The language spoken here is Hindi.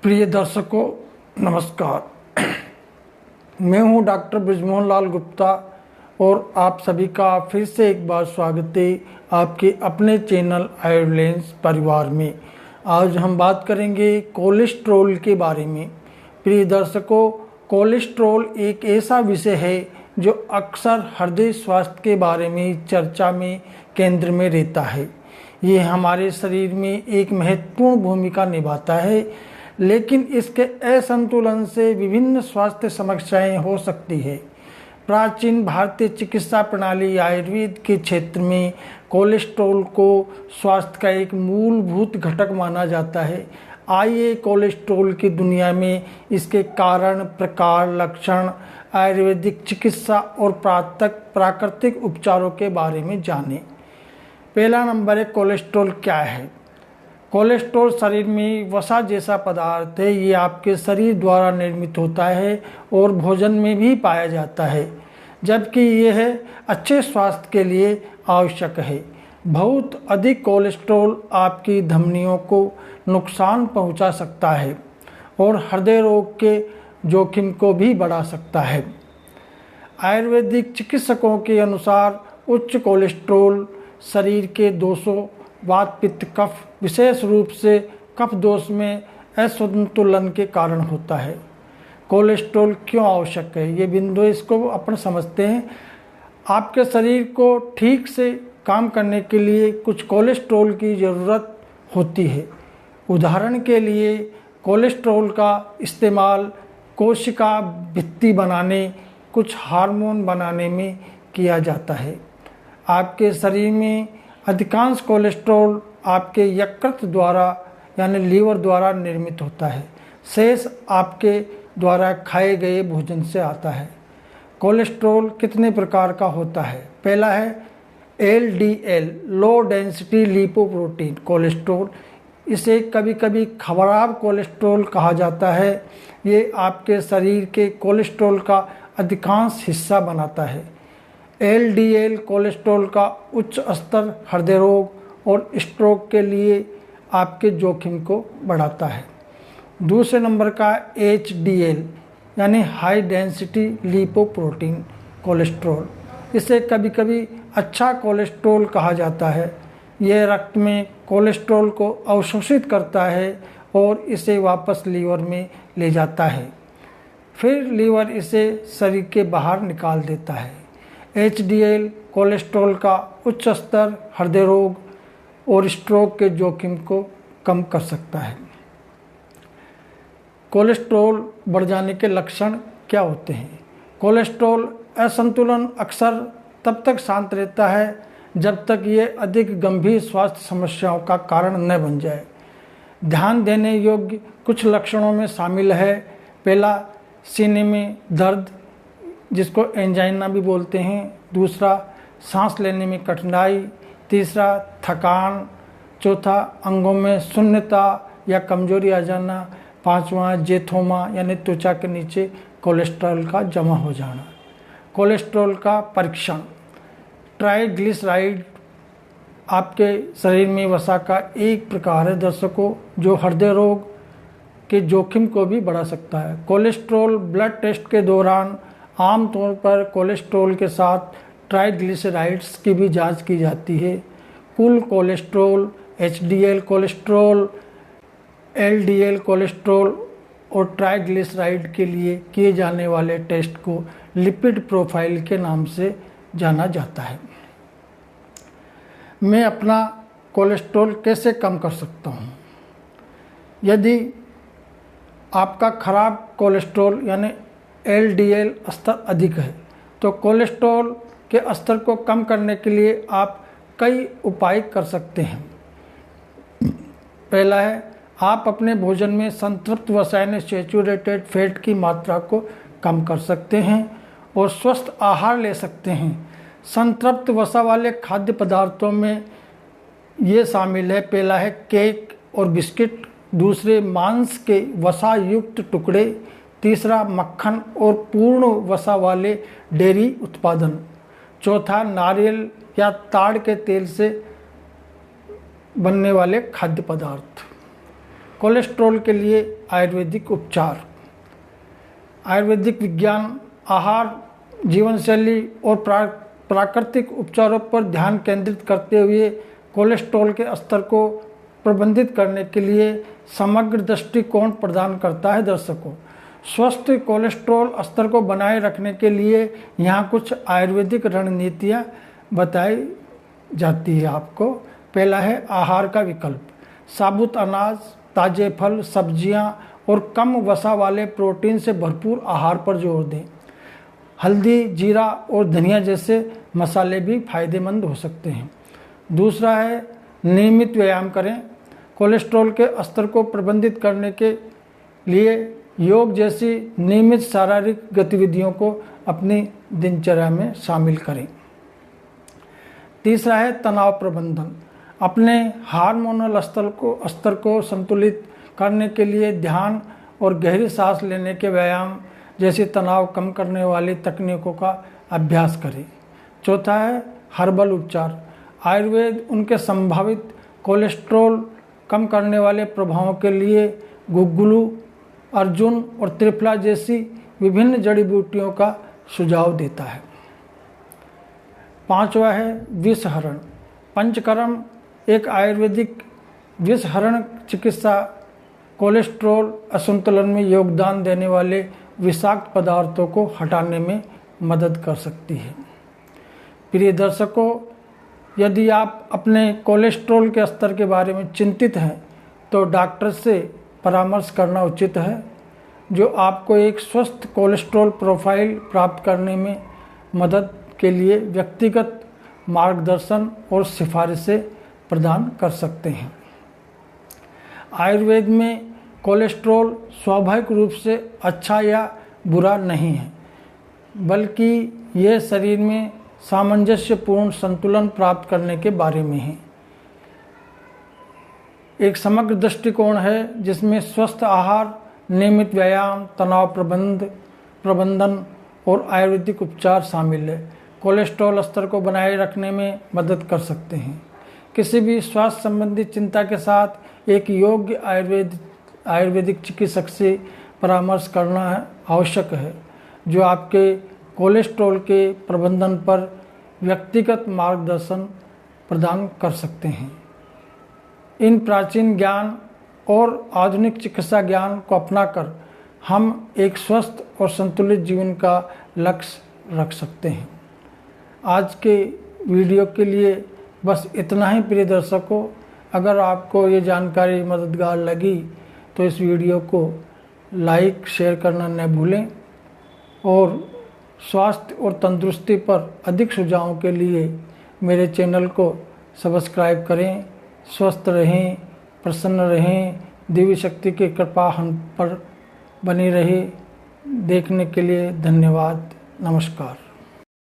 प्रिय दर्शकों नमस्कार। मैं हूं डॉक्टर बृजमोहन लाल गुप्ता और आप सभी का फिर से एक बार स्वागत है आपके अपने चैनल आयुर्लेंस परिवार में। आज हम बात करेंगे कोलेस्ट्रॉल के बारे में। प्रिय दर्शकों, कोलेस्ट्रॉल एक ऐसा विषय है जो अक्सर हृदय स्वास्थ्य के बारे में चर्चा में केंद्र में रहता है। ये हमारे शरीर में एक महत्वपूर्ण भूमिका निभाता है, लेकिन इसके असंतुलन से विभिन्न स्वास्थ्य समस्याएं हो सकती है। प्राचीन भारतीय चिकित्सा प्रणाली आयुर्वेद के क्षेत्र में कोलेस्ट्रॉल को स्वास्थ्य का एक मूलभूत घटक माना जाता है। आइए कोलेस्ट्रॉल की दुनिया में इसके कारण, प्रकार, लक्षण, आयुर्वेदिक चिकित्सा और प्राकृतिक उपचारों के बारे में जानें। पहला नंबर है, कोलेस्ट्रॉल क्या है। कोलेस्ट्रॉल शरीर में वसा जैसा पदार्थ है। ये आपके शरीर द्वारा निर्मित होता है और भोजन में भी पाया जाता है, जबकि यह अच्छे स्वास्थ्य के लिए आवश्यक है। बहुत अधिक कोलेस्ट्रॉल आपकी धमनियों को नुकसान पहुंचा सकता है और हृदय रोग के जोखिम को भी बढ़ा सकता है। आयुर्वेदिक चिकित्सकों के अनुसार उच्च कोलेस्ट्रॉल शरीर के दोषों, वात, पित्त, कफ, विशेष रूप से कफ दोष में असंतुलन के कारण होता है। कोलेस्ट्रॉल क्यों आवश्यक है, ये बिंदु इसको अपन समझते हैं। आपके शरीर को ठीक से काम करने के लिए कुछ कोलेस्ट्रॉल की ज़रूरत होती है। उदाहरण के लिए कोलेस्ट्रॉल का इस्तेमाल कोशिका भित्ति बनाने, कुछ हार्मोन बनाने में किया जाता है। आपके शरीर में अधिकांश कोलेस्ट्रॉल आपके यकृत द्वारा यानी लीवर द्वारा निर्मित होता है। शेष आपके द्वारा खाए गए भोजन से आता है। कोलेस्ट्रॉल कितने प्रकार का होता है। पहला है LDL, low density lipoprotein cholesterol. इसे कभी कभी खराब कोलेस्ट्रॉल कहा जाता है। ये आपके शरीर के कोलेस्ट्रॉल का अधिकांश हिस्सा बनाता है। LDL कोलेस्ट्रॉल का उच्च स्तर हृदय रोग और स्ट्रोक के लिए आपके जोखिम को बढ़ाता है। दूसरे नंबर का HDL यानी हाई डेंसिटी लिपोप्रोटीन कोलेस्ट्रॉल। इसे कभी कभी अच्छा कोलेस्ट्रॉल कहा जाता है। यह रक्त में कोलेस्ट्रॉल को अवशोषित करता है और इसे वापस लीवर में ले जाता है। फिर लीवर इसे शरीर के बाहर निकाल देता है। HDL कोलेस्ट्रॉल का उच्च स्तर हृदय रोग और स्ट्रोक के जोखिम को कम कर सकता है। कोलेस्ट्रॉल बढ़ जाने के लक्षण क्या होते हैं। कोलेस्ट्रॉल असंतुलन अक्सर तब तक शांत रहता है जब तक ये अधिक गंभीर स्वास्थ्य समस्याओं का कारण न बन जाए। ध्यान देने योग्य कुछ लक्षणों में शामिल है। पहला, सीने में दर्द जिसको एंजाइना भी बोलते हैं। दूसरा, सांस लेने में कठिनाई। तीसरा, थकान। चौथा, अंगों में शून्यता या कमजोरी आ जाना। पांचवा, जेथोमा यानी त्वचा के नीचे कोलेस्ट्रॉल का जमा हो जाना। कोलेस्ट्रॉल का परीक्षण। ट्राइग्लिसराइड आपके शरीर में वसा का एक प्रकार है दर्शकों, जो हृदय रोग के जोखिम को भी बढ़ा सकता है। कोलेस्ट्रॉल ब्लड टेस्ट के दौरान आमतौर पर कोलेस्ट्रॉल के साथ ट्राइग्लिसराइड्स की भी जांच की जाती है। कुल cholesterol, HDL cholesterol, LDL cholesterol और ट्राइग्लिसराइड के लिए किए जाने वाले टेस्ट को लिपिड प्रोफाइल के नाम से जाना जाता है। मैं अपना कोलेस्ट्रॉल कैसे कम कर सकता हूँ। यदि आपका खराब कोलेस्ट्रॉल यानी LDL स्तर अधिक है तो कोलेस्ट्रॉल के स्तर को कम करने के लिए आप कई उपाय कर सकते हैं। पहला है, आप अपने भोजन में संतृप्त वसा यानी सैचुरेटेड फैट की मात्रा को कम कर सकते हैं और स्वस्थ आहार ले सकते हैं। संतृप्त वसा वाले खाद्य पदार्थों में ये शामिल है। पहला है केक और बिस्किट। दूसरे, मांस के वसा युक्त टुकड़े। तीसरा, मक्खन और पूर्ण वसा वाले डेयरी उत्पादन। चौथा, नारियल या ताड़ के तेल से बनने वाले खाद्य पदार्थ। कोलेस्ट्रॉल के लिए आयुर्वेदिक उपचार। आयुर्वेदिक विज्ञान आहार, जीवनशैली और प्राकृतिक उपचारों पर ध्यान केंद्रित करते हुए कोलेस्ट्रॉल के स्तर को प्रबंधित करने के लिए समग्र दृष्टिकोण प्रदान करता है। दर्शकों, स्वस्थ कोलेस्ट्रॉल स्तर को बनाए रखने के लिए यहाँ कुछ आयुर्वेदिक रणनीतियाँ बताई जाती है आपको। पहला है आहार का विकल्प। साबुत अनाज, ताजे फल, सब्जियाँ और कम वसा वाले प्रोटीन से भरपूर आहार पर जोर दें। हल्दी, जीरा और धनिया जैसे मसाले भी फायदेमंद हो सकते हैं। दूसरा है नियमित व्यायाम करें। कोलेस्ट्रॉल के स्तर को प्रबंधित करने के लिए योग जैसी नियमित शारीरिक गतिविधियों को अपनी दिनचर्या में शामिल करें। तीसरा है तनाव प्रबंधन। अपने हार्मोनल स्तर को संतुलित करने के लिए ध्यान और गहरी सांस लेने के व्यायाम जैसी तनाव कम करने वाली तकनीकों का अभ्यास करें। चौथा है हर्बल उपचार। आयुर्वेद उनके संभावित कोलेस्ट्रॉल कम करने वाले प्रभावों के लिए गुग्गुलू, अर्जुन और त्रिफला जैसी विभिन्न जड़ी बूटियों का सुझाव देता है। पांचवा है विषहरण। पंचकर्म एक आयुर्वेदिक विषहरण चिकित्सा कोलेस्ट्रॉल असंतुलन में योगदान देने वाले विषाक्त पदार्थों को हटाने में मदद कर सकती है। प्रिय दर्शकों, यदि आप अपने कोलेस्ट्रॉल के स्तर के बारे में चिंतित हैं तो डॉक्टर से परामर्श करना उचित है, जो आपको एक स्वस्थ कोलेस्ट्रॉल प्रोफाइल प्राप्त करने में मदद के लिए व्यक्तिगत मार्गदर्शन और सिफारिशें प्रदान कर सकते हैं। आयुर्वेद में कोलेस्ट्रॉल स्वाभाविक रूप से अच्छा या बुरा नहीं है, बल्कि यह शरीर में सामंजस्यपूर्ण संतुलन प्राप्त करने के बारे में है। एक समग्र दृष्टिकोण है जिसमें स्वस्थ आहार, नियमित व्यायाम, तनाव प्रबंधन और आयुर्वेदिक उपचार शामिल है। कोलेस्ट्रॉल स्तर को बनाए रखने में मदद कर सकते हैं। किसी भी स्वास्थ्य संबंधी चिंता के साथ एक योग्य आयुर्वेदिक चिकित्सक से परामर्श करना आवश्यक है, जो आपके कोलेस्ट्रॉल के प्रबंधन पर व्यक्तिगत मार्गदर्शन प्रदान कर सकते हैं। इन प्राचीन ज्ञान और आधुनिक चिकित्सा ज्ञान को अपनाकर हम एक स्वस्थ और संतुलित जीवन का लक्ष्य रख सकते हैं। आज के वीडियो के लिए बस इतना ही। प्रिय दर्शकों, अगर आपको ये जानकारी मददगार लगी तो इस वीडियो को लाइक, शेयर करना न भूलें और स्वास्थ्य और तंदुरुस्ती पर अधिक सुझावों के लिए मेरे चैनल को सब्सक्राइब करें। स्वस्थ रहें, प्रसन्न रहें, देवी शक्ति की कृपा हम पर बनी रहे। देखने के लिए धन्यवाद। नमस्कार।